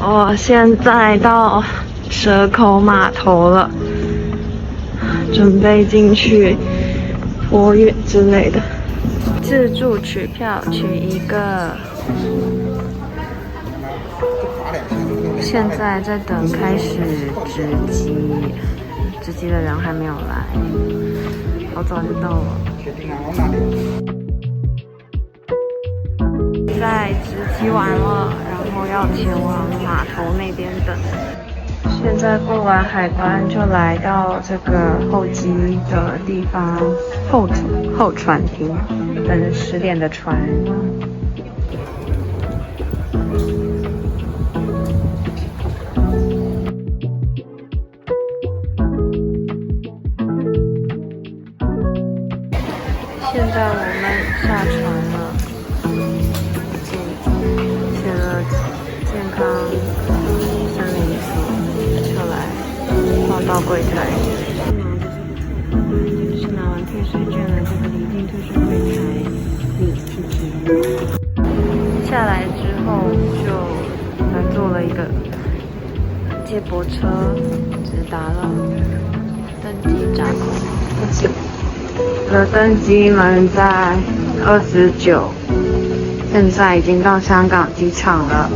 我现在到蛇口码头了，准备进去托运之类的。自助取票，取一个。现在在等开始值机，值机的人还没有来，好早就到了。现在值机完了，然后要前往码头那边等。现在过完海关就来到这个候机的地方，候船厅，等10点的船。现在我们下船了，写了健康生理所，就来放到柜台。就是拿完退税券了，这个离境退税柜台领去提。下来之后就来坐了一个接驳车，直达了登机闸口。我的登机门在29，现在已经到香港机场了。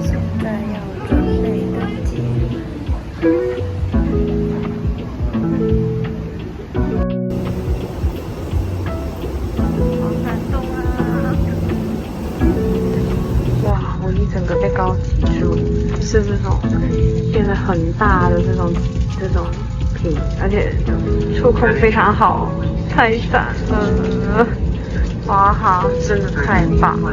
现在要准备登机。好感动啊！哇，我一整个被高级住，就是这种变得很大的这种。而且触控非常好，太闪了！哇哈，真的太棒了！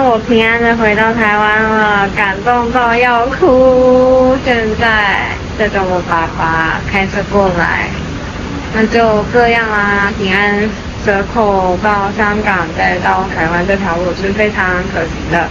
我平安的回到台湾了，感动到要哭。现在带着我爸爸开车过来，那就这样啦，平安。折扣到香港再到台湾这条路是非常可惜的。